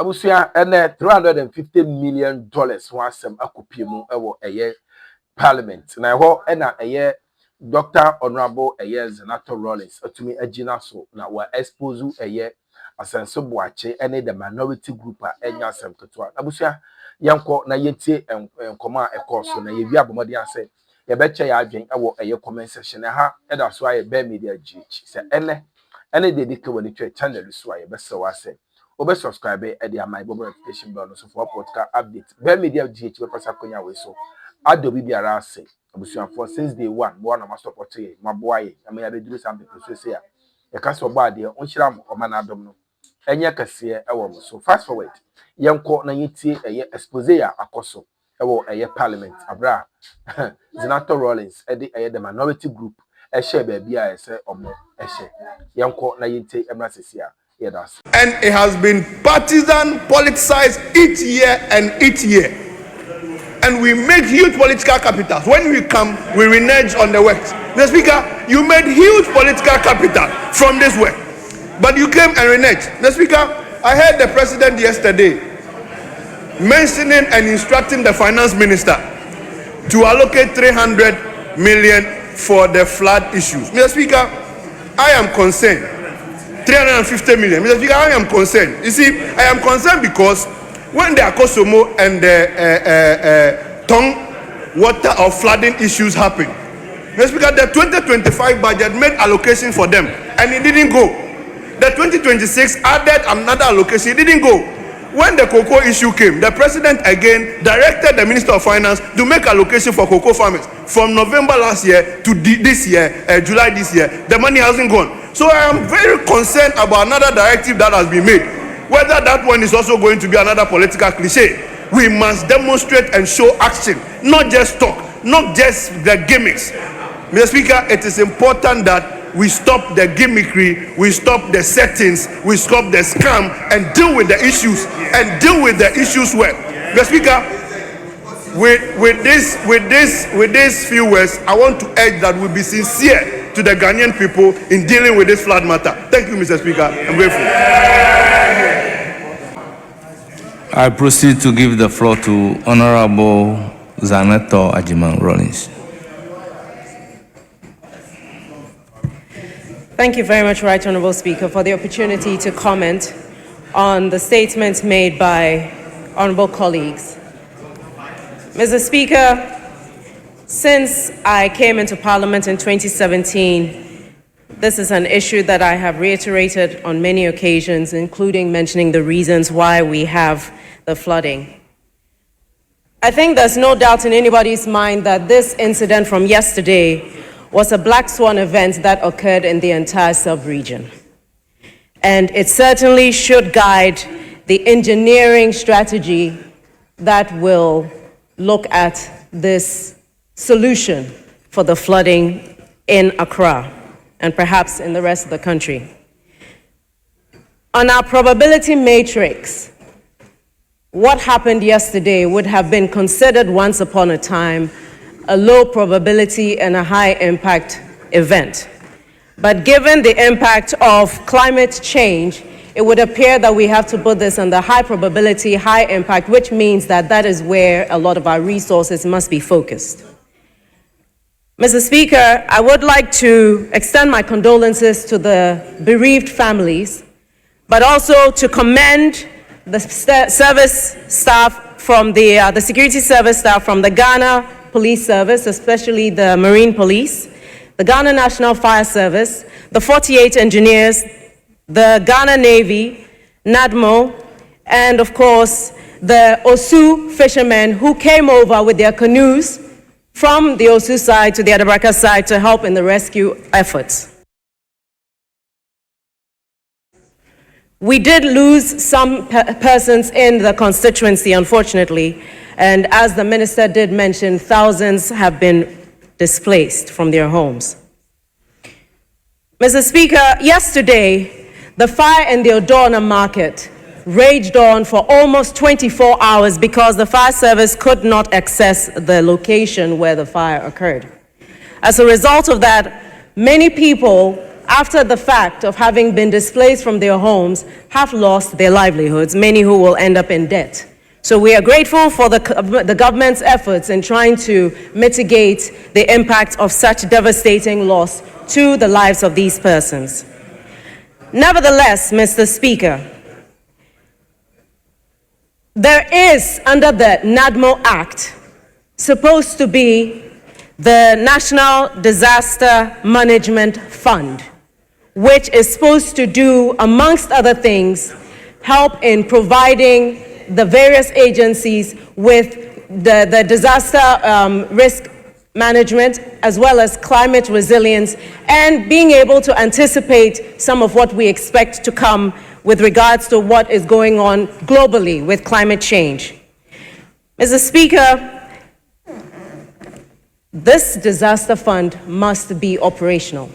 Abusia ene $350 million wasem akopie mu ewo eye parliament na ho ena eye Dr. Honorable eye Zenator Rawlings atumi agina so na wa expose eye Asenso Boakye ene the minority group a enya asem ketewa. Abusia yanko na yetie enkoma ekoso na yewi abomodi ase ye beche ya adwen ewo eye comment section ha eda so aye be media gh se ene dedike woni twa channel so aye be se wase obe subscribe e dia my bobo notification bell no so for podcast update be media gh be pasa konya we so ado bibiara ase abusuan for since day 1 mo na ma support ye maboa ye am ya be duru some people so say ya ka so ba de onhira mo o ma na adom no enye kase e wo mo so fast forward yenko na yetie eye expose ya akoso ewo eye parliament abra Zenator Rawlings ede eye the minority group e share ba bia e se omo e share yenko na yetie emra sesia yedas. And it has been partisan, politicized each year and each year. And we make huge political capitals. When we come, we renege on the work. The Speaker, you made huge political capital from this work, but you came and reneged. The Speaker, I heard the President yesterday mentioning and instructing the Finance Minister to allocate 300 million for the flood issues. Mr. Speaker, I am concerned. 350 million. Mr. Speaker, I am concerned. You see, I am concerned because when the Akosomo and the tongue water or flooding issues happen, Mr. Speaker, the 2025 budget made allocation for them and it didn't go. The 2026 added another allocation, it didn't go. When the cocoa issue came, the President again directed the Minister of Finance to make allocation for cocoa farmers. From November last year to this year, July this year, the money hasn't gone. So I am very concerned about another directive that has been made. Whether that one is also going to be another political cliche. We must demonstrate and show action, not just talk, not just the gimmicks. Mr. Speaker, it is important that we stop the gimmickry, we stop the settings, we stop the scam and deal with the issues and deal with the issues well. Mr. Speaker, with these few words, I want to urge that we be sincere to the Ghanaian people in dealing with this flood matter. Thank you, Mr. Speaker. I'm grateful. I proceed to give the floor to Honorable Zenator Rawlings. Thank you very much, Right Honourable Speaker, for the opportunity to comment on the statements made by honourable colleagues. Mr. Speaker, since I came into Parliament in 2017, this is an issue that I have reiterated on many occasions, including mentioning the reasons why we have the flooding. I think there's no doubt in anybody's mind that this incident from yesterday was a black swan event that occurred in the entire sub-region. And it certainly should guide the engineering strategy that will look at this solution for the flooding in Accra and perhaps in the rest of the country. On our probability matrix, what happened yesterday would have been considered once upon a time a low probability and a high impact event. But given the impact of climate change, it would appear that we have to put this on the high probability, high impact, which means that that is where a lot of our resources must be focused. Mr. Speaker, I would like to extend my condolences to the bereaved families, but also to commend the service staff from the security service staff from the Ghana Police Service, especially the Marine Police, the Ghana National Fire Service, the 48 engineers, the Ghana Navy, NADMO, and of course, the Osu fishermen who came over with their canoes from the Osu side to the Adabraka side to help in the rescue efforts. We did lose some persons in the constituency, unfortunately, and as the minister did mention, thousands have been displaced from their homes. Mr. Speaker, yesterday, the fire in the Odorna market raged on for almost 24 hours because the fire service could not access the location where the fire occurred. As a result of that, many people after the fact of having been displaced from their homes, have lost their livelihoods, many who will end up in debt. So we are grateful for the government's efforts in trying to mitigate the impact of such devastating loss to the lives of these persons. Nevertheless, Mr. Speaker, there is, under the NADMO Act, supposed to be the National Disaster Management Fund, which is supposed to do, amongst other things, help in providing the various agencies with the disaster risk management, as well as climate resilience, and being able to anticipate some of what we expect to come with regards to what is going on globally with climate change. Mr. Speaker, this disaster fund must be operational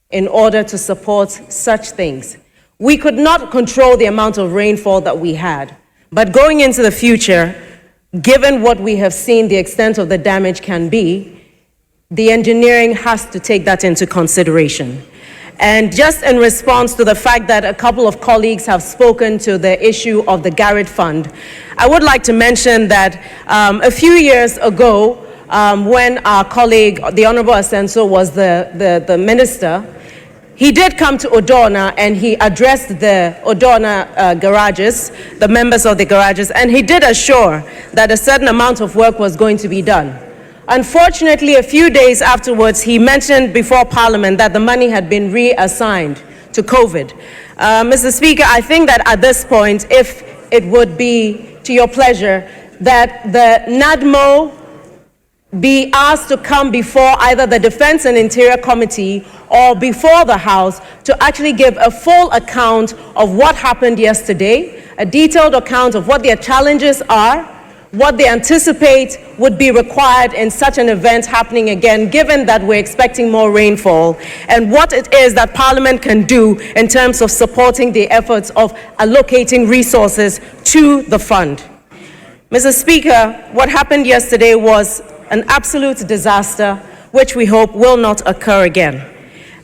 in order to support such things. We could not control the amount of rainfall that we had, but going into the future, given what we have seen, the extent of the damage can be, the engineering has to take that into consideration. And just in response to the fact that a couple of colleagues have spoken to the issue of the Garrett Fund, I would like to mention that a few years ago, when our colleague, the Honorable Asenso, was the minister, he did come to Odorna and he addressed the Odorna garages, the members of the garages, and he did assure that a certain amount of work was going to be done. Unfortunately, a few days afterwards, he mentioned before Parliament that the money had been reassigned to COVID. Mr. Speaker, I think that at this point, if it would be to your pleasure, that the NADMO be asked to come before either the Defense and Interior Committee or before the House to actually give a full account of what happened yesterday, a detailed account of what their challenges are, what they anticipate would be required in such an event happening again, given that we're expecting more rainfall, and what it is that Parliament can do in terms of supporting the efforts of allocating resources to the fund. Mr. Speaker, what happened yesterday was an absolute disaster, which we hope will not occur again.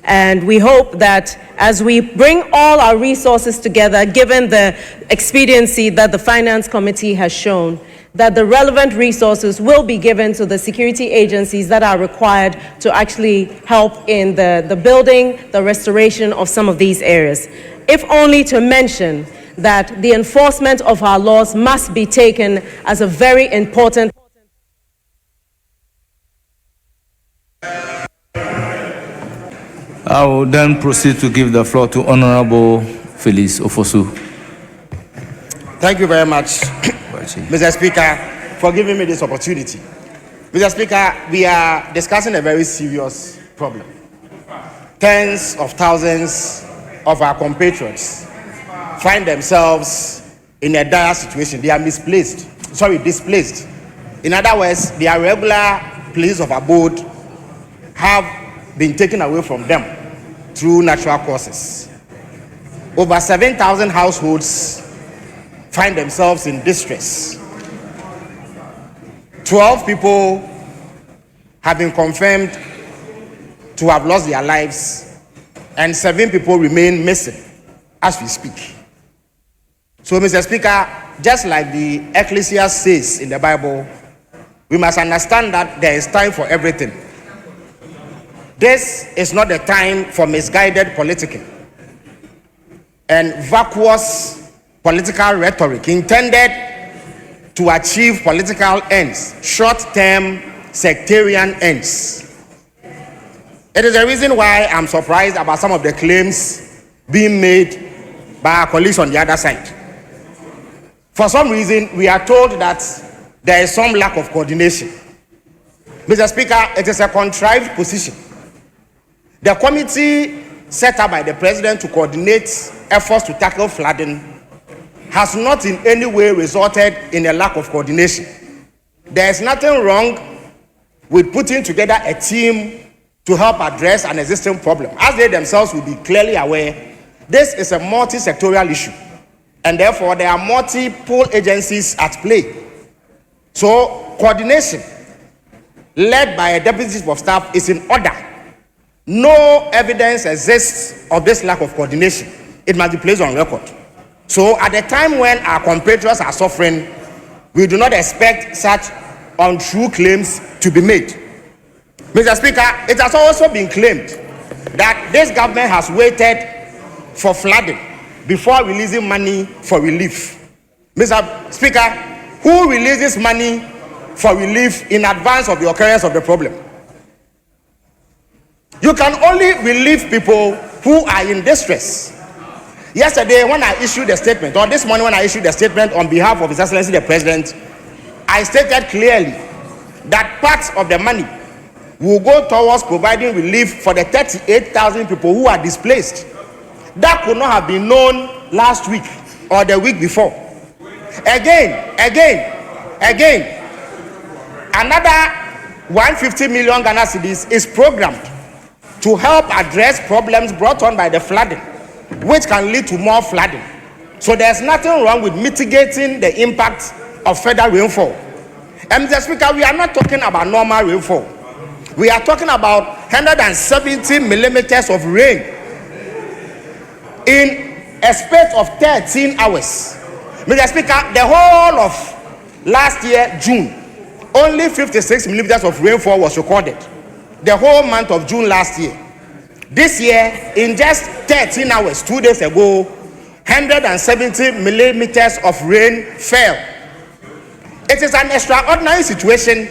And we hope that as we bring all our resources together, given the expediency that the Finance Committee has shown, that the relevant resources will be given to the security agencies that are required to actually help in the building, the restoration of some of these areas. If only to mention that the enforcement of our laws must be taken as a very important. I will then proceed to give the floor to Honorable Phyllis Ofosu. Thank you very much, Mr. Speaker, for giving me this opportunity. Mr. Speaker, we are discussing a very serious problem. Tens of thousands of our compatriots find themselves in a dire situation. They are displaced. In other words, their regular place of abode have been taken away from them through natural causes. Over 7,000 households find themselves in distress. 12 people have been confirmed to have lost their lives, and 7 people remain missing as we speak. So, Mr. Speaker, just like the Ecclesiastes says in the Bible, we must understand that there is time for everything. This is not the time for misguided politicking and vacuous political rhetoric intended to achieve political ends, short-term sectarian ends. It is the reason why I'm surprised about some of the claims being made by our colleagues on the other side. For some reason, we are told that there is some lack of coordination. Mr. Speaker, it is a contrived position. The committee set up by the President to coordinate efforts to tackle flooding has not in any way resulted in a lack of coordination. There is nothing wrong with putting together a team to help address an existing problem. As they themselves will be clearly aware, this is a multi-sectorial issue, and therefore there are multiple agencies at play. So coordination led by a deputy chief of staff is in order no evidence exists of this lack of coordination. It must be placed on record. So at the time when our compatriots are suffering, we do not expect such untrue claims to be made. Mr. Speaker, it has also been claimed that this government has waited for flooding before releasing money for relief. Mr. Speaker, who releases money for relief in advance of the occurrence of the problem? You can only relieve people who are in distress. Yesterday, when I issued a statement, or this morning when I issued a statement on behalf of His Excellency the President, I stated clearly that parts of the money will go towards providing relief for the 38,000 people who are displaced. That could not have been known last week or the week before. Again, another 150 million Ghana cedis is programmed to help address problems brought on by the flooding, which can lead to more flooding. So there's nothing wrong with mitigating the impact of further rainfall. And Mr. Speaker, we are not talking about normal rainfall. We are talking about 170 millimeters of rain in a space of 13 hours. Mr. Speaker, the whole of last year, June, only 56 millimeters of rainfall was recorded. The whole month of June last year. This year, in just 13 hours, 2 days ago, 170 millimeters of rain fell. It is an extraordinary situation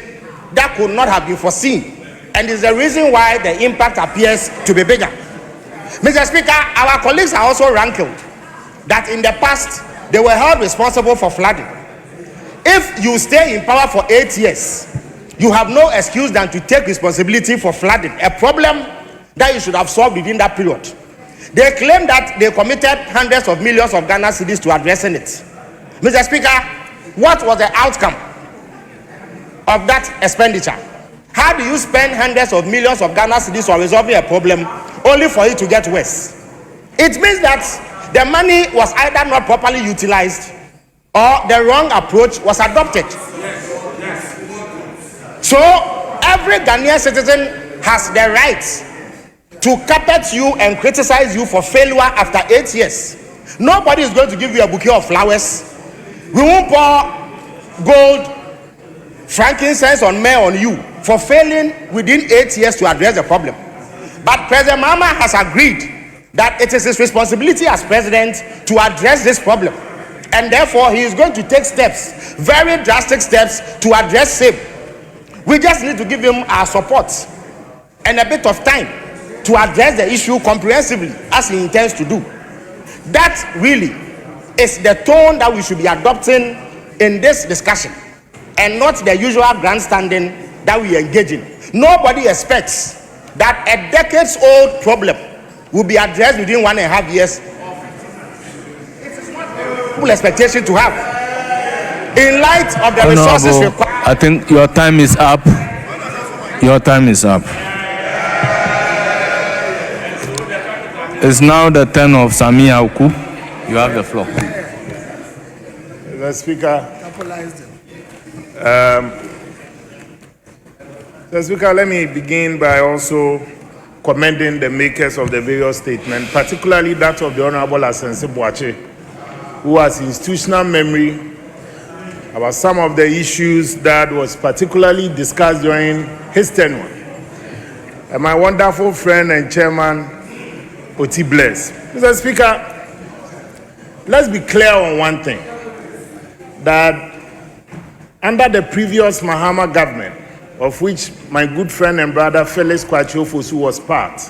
that could not have been foreseen, and is the reason why the impact appears to be bigger. Mr. Speaker, our colleagues are also rankled that in the past they were held responsible for flooding. If you stay in power for 8 years, you have no excuse than to take responsibility for flooding, a problem that you should have solved within that period. They claim that they committed hundreds of millions of Ghana cedis to addressing it. Mr. Speaker, what was the outcome of that expenditure? How do you spend hundreds of millions of Ghana cedis on resolving a problem only for it to get worse? It means that the money was either not properly utilized or the wrong approach was adopted. So every Ghanaian citizen has the right to carpet you and criticize you for failure after 8 years. Nobody is going to give you a bouquet of flowers. We won't pour gold, frankincense on myrrh on you for failing within 8 years to address the problem. But President Mahama has agreed that it is his responsibility as president to address this problem, and therefore he is going to take steps, very drastic steps, to address same. We just need to give him our support and a bit of time to address the issue comprehensively as he intends to do. That really is the tone that we should be adopting in this discussion, and not the usual grandstanding that we engage in. Nobody expects that a decades-old problem will be addressed within 1.5 years. It's not a full expectation to have. In light of the resources required. I think your time is up. Your time is up. It's now the turn of Sami Auku. You have the floor. Mr. Speaker, Mr. Speaker, let me begin by also commending the makers of the various statements, particularly that of the Honorable Asenso Boakye, who has institutional memory about some of the issues that was particularly discussed during his tenure. And my wonderful friend and chairman, Oti Bless. Mr. Speaker, let's be clear on one thing, that under the previous Mahama government, of which my good friend and brother Felix Kwachiofosu was part,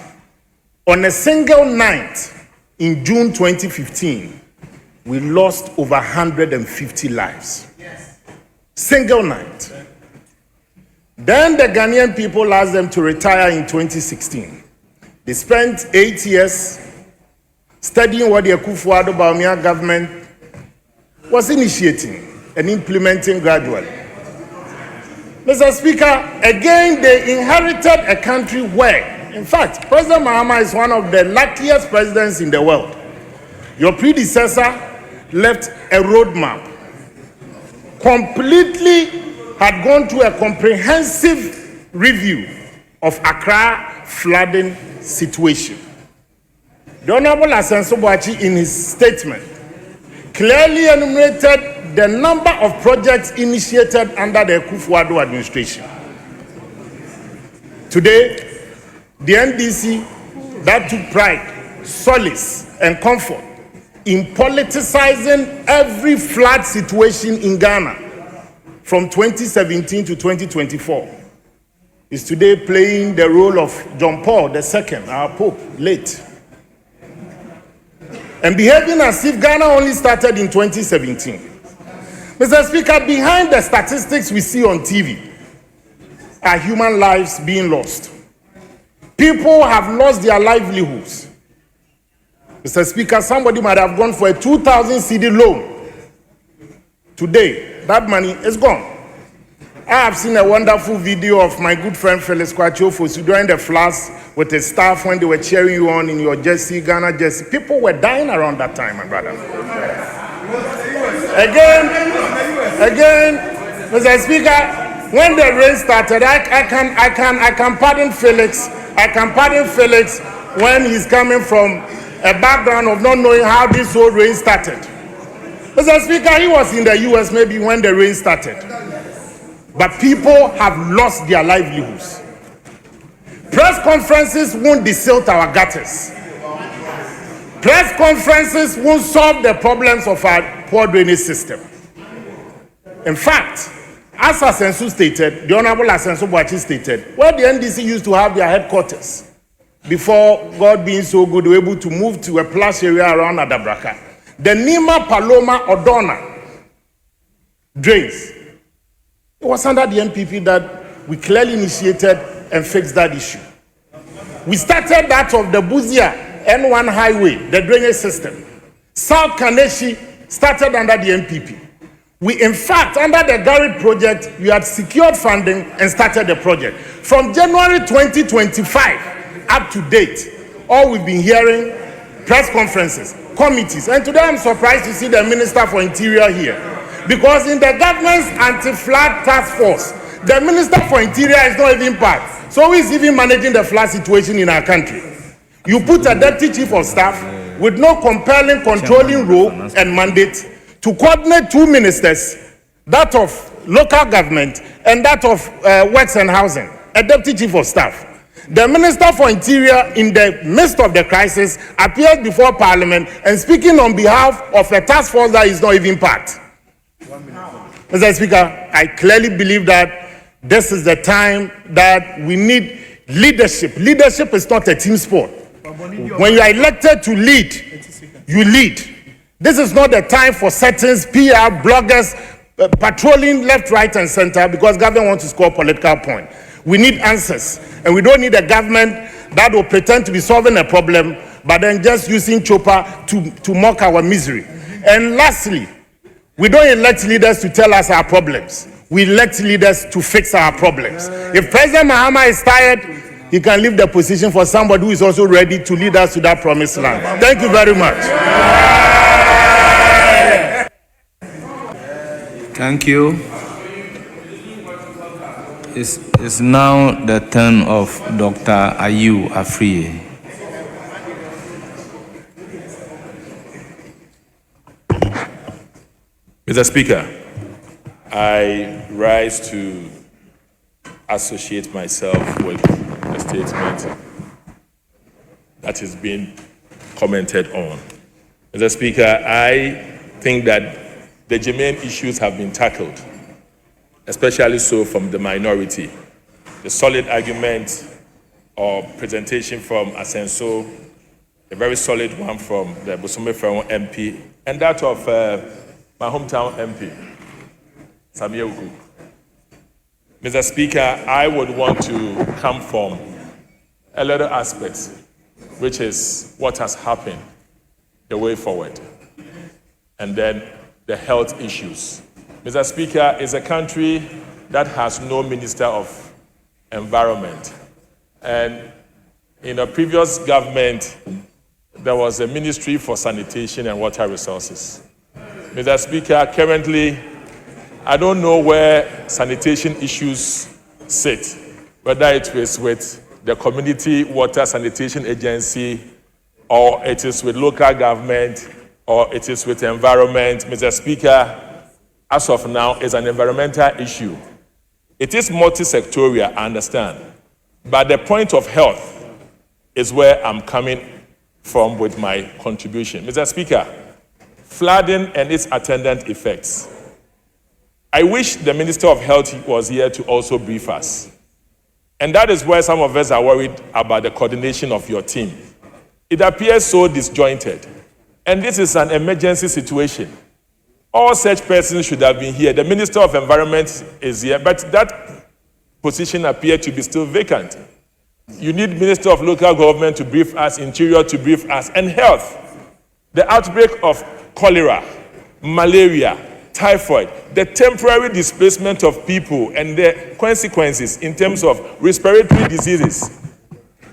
on a single night in June 2015, we lost over 150 lives. Single night. Then the Ghanaian people asked them to retire in 2016. They spent 8 years studying what the Akufo-Addo Bawumia government was initiating and implementing gradually. Mr. Speaker, again, they inherited a country where, in fact, President Mahama is one of the luckiest presidents in the world. Your predecessor left a roadmap, completely had gone through a comprehensive review of Accra flooding situation. The Honorable Asenso Boakye, in his statement, clearly enumerated the number of projects initiated under the Akufo-Addo administration. Today, the NDC that took pride, solace, and comfort in politicizing every flood situation in Ghana from 2017 to 2024 is today playing the role of John Paul II, our Pope, late, and behaving as if Ghana only started in 2017. Mr. Speaker, behind the statistics we see on TV are human lives being lost. People have lost their livelihoods. Mr. Speaker, somebody might have gone for a 2,000 CD loan. Today, that money is gone. I have seen a wonderful video of my good friend Felix Kwachofosu during the floods with his staff when they were cheering you on in your jersey, Ghana jersey. People were dying around that time, my brother. Again, Mr. Speaker, when the rain started, I can pardon Felix. I can pardon Felix when he's coming from a background of not knowing how this whole rain started. Mr. Speaker, he was in the US maybe when the rain started. But people have lost their livelihoods. Press conferences won't desilt our gutters. Press conferences won't solve the problems of our poor drainage system. In fact, as Asenso stated, the Honorable Asenso Boakye stated, where the NDC used to have their headquarters, before God being so good, they were able to move to a plush area around Adabraka. The Nima Paloma Odona drains. It was under the NPP that we clearly initiated and fixed that issue. We started that of the Buzia N1 highway, the drainage system. South Kaneshi started under the NPP. We, in fact, under the Garrett project, we had secured funding and started the project. From January 2025 up to date, all we've been hearing, press conferences, committees. And today I'm surprised to see the Minister for Interior here. Because in the government's anti-flood task force, the Minister for Interior is not even part. So who is even managing the flood situation in our country? You put a deputy chief of staff with no compelling controlling role and mandate to coordinate two ministers, that of local government and that of works and housing, a deputy chief of staff. The Minister for Interior, in the midst of the crisis, appeared before Parliament and speaking on behalf of a task force that is not even part. Mr. Speaker, I clearly believe that this is the time that we need leadership. Leadership is not a team sport. When you are elected to lead, you lead. This is not the time for settings, PR, bloggers, patrolling left, right, and center because government wants to score political points. We need answers. And we don't need a government that will pretend to be solving a problem, but then just using chopper to mock our misery. And lastly, we don't elect leaders to tell us our problems. We elect leaders to fix our problems. If President Mahama is tired, he can leave the position for somebody who is also ready to lead us to that promised land. Thank you very much. Thank you. It's now the turn of Dr. Ayu Afriye. Mr. Speaker, I rise to associate myself with the statement that is being commented on. Mr. Speaker, I think that the germane issues have been tackled, especially so from the minority. The solid argument or presentation from Asenso, a very solid one from the Bosome-Ferron MP, and that of my hometown MP, Samia Uku. Mr. Speaker, I would want to come from a little aspect, which is what has happened, the way forward, and then the health issues. Mr. Speaker, is a country that has no Minister of Environment. And in a previous government, there was a Ministry for Sanitation and Water Resources. Mr. Speaker, currently, I don't know where sanitation issues sit, whether it is with the community water sanitation agency, or it is with local government, or it is with environment. Mr. Speaker, as of now, it's an environmental issue. It is multi-sectorial, I understand. But the point of health is where I'm coming from with my contribution. Mr. Speaker, flooding and its attendant effects. I wish the Minister of Health was here to also brief us. And that is where some of us are worried about the coordination of your team. It appears so disjointed. And this is an emergency situation. All such persons should have been here. The Minister of Environment is here, but that position appears to be still vacant. You need Minister of Local Government to brief us, Interior to brief us, and Health. The outbreak of cholera, malaria, typhoid, the temporary displacement of people and the consequences in terms of respiratory diseases.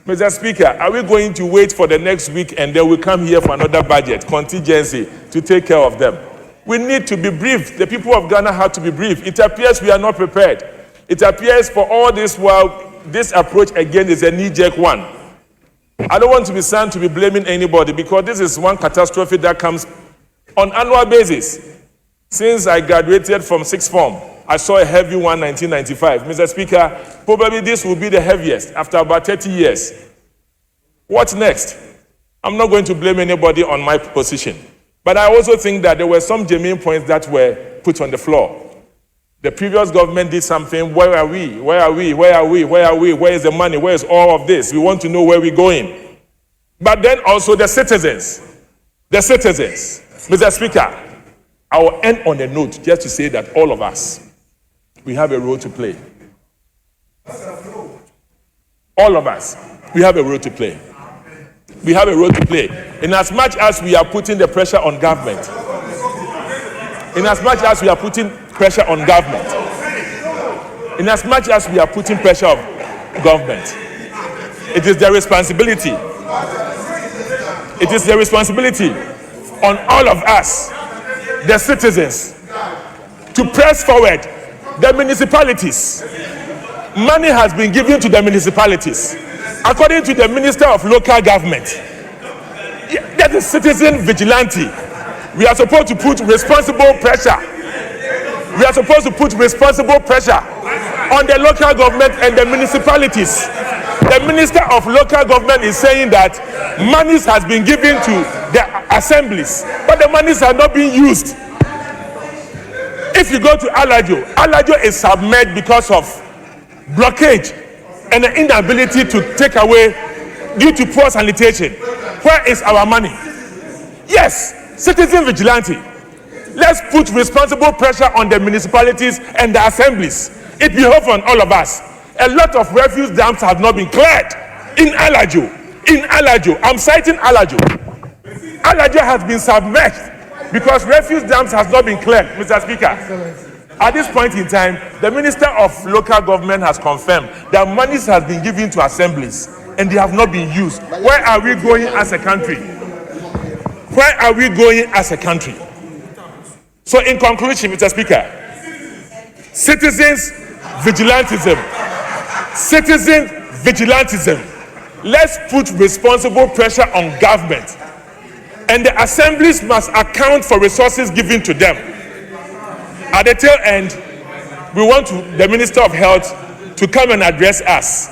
Mr. Speaker, are we going to wait for the next week and then we come here for another budget, contingency, to take care of them? We need to be briefed. The people of Ghana have to be briefed. It appears we are not prepared. It appears for all this while, this approach again is a knee-jerk one. I don't want to be seen to be blaming anybody because this is one catastrophe that comes on annual basis. Since I graduated from sixth form, I saw a heavy one 1995. Mr. Speaker, probably this will be the heaviest after about 30 years. What next? I'm not going to blame anybody on my position. But I also think that there were some genuine points that were put on the floor. The previous government did something. Where are we? Where are we? Where are we? Where are we? Where is the money? Where is all of this? We want to know where we're going. But then also the citizens. The citizens. Mr. Speaker, I will end on a note just to say that all of us, we have a role to play. All of us, we have a role to play. We have a role to play. In as much as we are putting the pressure on government. In as much as we are putting pressure on government. In as much as we are putting pressure on government. It is the responsibility. It is the responsibility on all of us, the citizens, to press forward the municipalities. Money has been given to the municipalities. According to the Minister of Local Government, that is citizen vigilante. We are supposed to put responsible pressure. We are supposed to put responsible pressure on the local government and the municipalities. The Minister of Local Government is saying that monies has been given to the assemblies, but the monies are not being used. If you go to Alajo is submerged because of blockage and the inability to take away due to poor sanitation. Where is our money? Yes, citizen vigilante. Let's put responsible pressure on the municipalities and the assemblies. It behoves on all of us. A lot of refuse dams have not been cleared in Alajo. In Alajo, I'm citing Alajo. Alajo has been submerged because refuse dams has not been cleared, Mr. Speaker. At this point in time, the Minister of Local Government has confirmed that monies has been given to assemblies and they have not been used. Where are we going as a country? Where are we going as a country? So in conclusion, Mr. Speaker, citizens vigilantism. Citizen vigilantism. Let's put responsible pressure on government. And the assemblies must account for resources given to them. At the tail end, we want the Minister of Health to come and address us